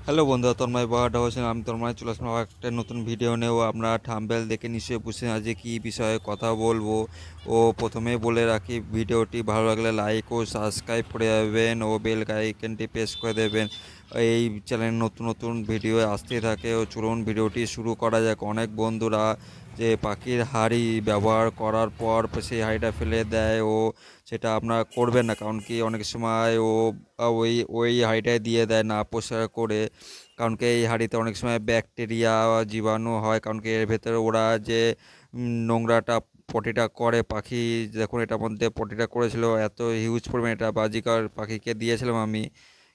Hello বন্ধুরা, তন্ময় বাহাটা হোসেন। আমি তন্ময় চলে আসলাম আবার একটা নতুন ভিডিও নিয়েও। আপনারা থাম্বনেল দেখে নিশ্চয়ই বুঝছেন আজকে কী বিষয়ে কথা বলবো। ও প্রথমেই বলে রাখি, ভিডিওটি ভালো লাগলে লাইক ও সাবস্ক্রাইব করে যাবেন ও বেল আইকনটি প্রেস করে দেবেন। এই চ্যানেলে নতুন নতুন ভিডিও আসতে থাকে। ও চলুন ভিডিওটি শুরু করা যাক। অনেক বন্ধুরা যে পাখির হাঁড়ি ব্যবহার করার পর সেই হাঁড়িটা ফেলে দেয়, ও সেটা আপনারা করবেন না। কারণ কি অনেক সময় ও ওই ওই হাঁড়িটায় দিয়ে দেয় না পরিষ্কার করে। কারণ কি এই হাঁড়িতে অনেক সময় ব্যাকটেরিয়া জীবাণু হয়। কারণ কি এর ভেতরে ওরা যে নোংরাটা পটিটা করে পাখি, দেখুন এটার মধ্যে পটিটা করেছিল, এত হিউজ পরিমাণে এটা বাজিকার পাখিকে দিয়েছিলাম আমি।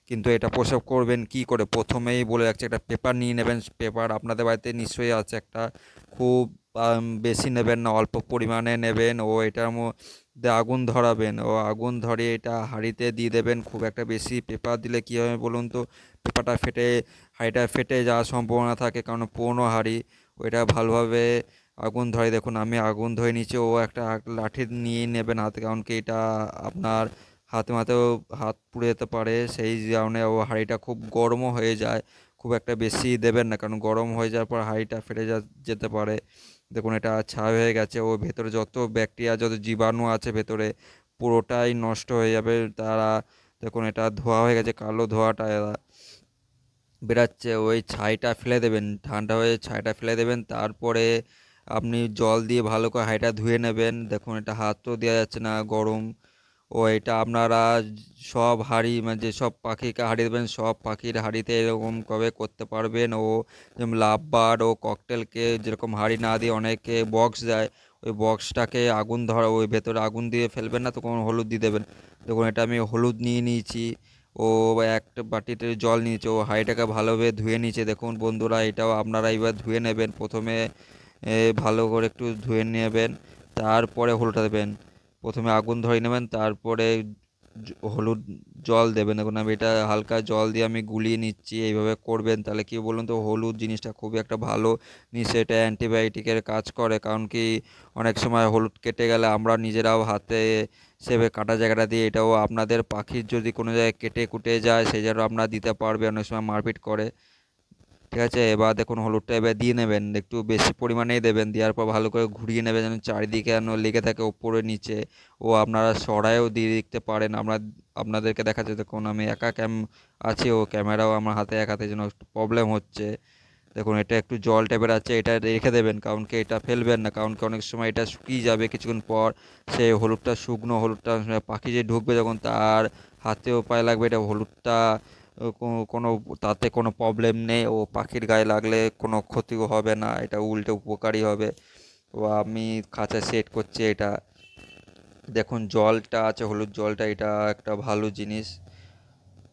কিন্তু এটা প্রসব করবেন কি করে, প্রথমেই বলে রাখছি একটা পেপার নিয়ে নেবেন। পেপার আপনাদের বাড়িতে নিশ্চয়ই আছে একটা। খুব বেশি নেবেন না, অল্প পরিমাণে নেবেন। ও এটার মধ্যে আগুন ধরাবেন, ও আগুন ধরিয়ে এটা হাঁড়িতে দিয়ে দেবেন। খুব একটা বেশি পেপার দিলে কী হবে বলুন তো, পেপারটা ফেটে হাঁড়িটা ফেটে যাওয়ার সম্ভাবনা থাকে, কারণ পুরনো হাঁড়ি। ওইটা ভালোভাবে আগুন ধরে, দেখুন আমি আগুন ধরে নিচে। ও একটা লাঠি নিয়ে নেবেন হাতে, কারণ কি এটা আপনার হাতে মাতেও হাত পুড়ে যেতে পারে। সেই কারণে ও হাঁড়িটা খুব গরমও হয়ে যায়। খুব একটা বেশি দেবেন না, কারণ গরম হয়ে যাওয়ার পর হাঁড়িটা ফেটে যেতে পারে। দেখুন এটা ছাই হয়ে গেছে। ও ভেতরে যত ব্যাকটেরিয়া যত জীবাণু আছে ভেতরে পুরোটাই নষ্ট হয়ে যাবে তারা। দেখুন এটা ধোয়া হয়ে গেছে, কালো ধোয়াটা বেরাচ্ছে। ওই ছাইটা ফেলে দেবেন, ঠান্ডা হয়ে ছাইটা ফেলে দেবেন। তারপরে আপনি জল দিয়ে ভালো করে হাঁড়িটা ধুয়ে নেবেন। দেখুন এটা হাতও দেওয়া যাচ্ছে না, গরম। ও এটা আপনারা সব হাঁড়ি মানে যেসব পাখিকে হাঁড়ি দেবেন সব পাখির হাঁড়িতে এরকম কবে করতে পারবেন। ও যেমন লাভ বার্ড ও ককটেলকে যেরকম হাঁড়ি না দিয়ে অনেকে বক্স দেয়, ওই বক্সটাকে আগুন ধরা, ওই ভেতরে আগুন দিয়ে ফেলবেন না, তখন হলুদ দিয়ে দেবেন। দেখুন এটা আমি হলুদ নিয়ে নিয়েছি। ও একটা বাটিতে জল নিয়েছে, ও হাঁড়িটাকে ভালোভাবে ধুয়ে নিয়েছে। দেখুন বন্ধুরা, এটাও আপনারা এবার ধুয়ে নেবেন। প্রথমে ভালো করে একটু ধুয়ে নেবেন, তারপরে হলুদটা দেবেন। প্রথমে আগুন ধরিয়ে নেবেন, তারপরে হলুদ জল দেবেন। দেখুন আমি এটা হালকা জল দিয়ে আমি গুলিয়ে নিচ্ছি। এইভাবে করবেন, তাহলে কি বলুন তো, হলুদ জিনিসটা খুবই একটা ভালো জিনিস। এটা অ্যান্টিবায়োটিকের কাজ করে। কারণ কি অনেক সময় হলুদ কেটে গেলে আমরা নিজেরাও হাতে সেভাবে কাটা জায়গাটা দিয়ে, এটাও আপনাদের পাখির যদি কোনো জায়গায় কেটে কুটে যায় সেই জন্য আপনারা দিতে পারবে। অনেক সময় মারপিট করে। ঠিক আছে, এবার দেখুন হলুদটা এবার দিয়ে নেবেন, একটু বেশি পরিমাণেই দেবেন। দেওয়ার পর ভালো করে ঘুরিয়ে নেবেন যেন চারিদিকে যেন লেগে থাকে, ওপরে নিচে। ও আপনারা সরাইও দিয়ে দিতে পারেন। আপনাদেরকে দেখাচ্ছে, দেখুন আমি একা আছি, ও ক্যামেরাও আমার হাতে, এক হাতে যেন একটু প্রবলেম হচ্ছে। দেখুন এটা একটু জল টাইপের আছে, এটা রেখে দেবেন। কারণ কি এটা ফেলবেন না, কারণ কি অনেক সময় এটা শুকিয়ে যাবে কিছুক্ষণ পর। সেই হলুদটা শুকনো হলুদটা পাখি যে ঢুকবে যখন তার হাতেও পায়ে লাগবে, এটা হলুদটা কোনো তাতে কোনো প্রবলেম নেই। ও পাখির গায়ে লাগলে কোনো ক্ষতিও হবে না, এটা উল্টে উপকারী হবে। তো আমি খাঁচা সেট করছি এটা। দেখুন জলটা আছে, হলুদ জলটা, এটা একটা ভালো জিনিস,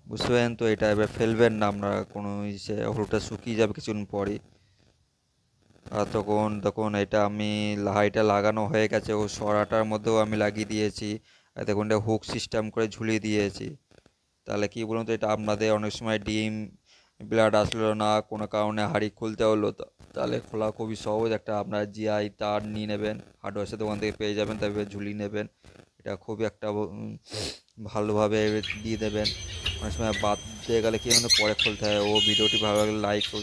বুঝতে পারেন তো। এটা এবার ফেলবেন না আপনারা কোনো ইসে, হলুদটা শুকিয়ে যাবে কিছুদিন পরে। আর তখন তখন এটা আমি হাঁড়িটা লাগানো হয়ে গেছে, ও সরাটার মধ্যেও আমি লাগিয়ে দিয়েছি। আর দেখুন এটা হুক সিস্টেম করে ঝুলিয়ে দিয়েছি। তাহলে কি বলুন তো, এটা আপনাদের অনেক সময় ডিম ব্লাড আসলো না, কোনো কারণে হাঁড়ি খুলতে হলো, তাহলে খোলা খুবই সহজ। একটা আপনার জিআই তার নিয়ে নেবেন, হার্ডওয়্যার দোকান থেকে পেয়ে যাবেন, তারপরে ঝুলিয়ে নেবেন। এটা খুবই একটা ভালোভাবে দিয়ে দেবেন। অনেক সময় বাদ দিয়ে গেলে কি মানে পরে খুলতে হয়। ও ভিডিওটি ভালো লাগলে লাইক ও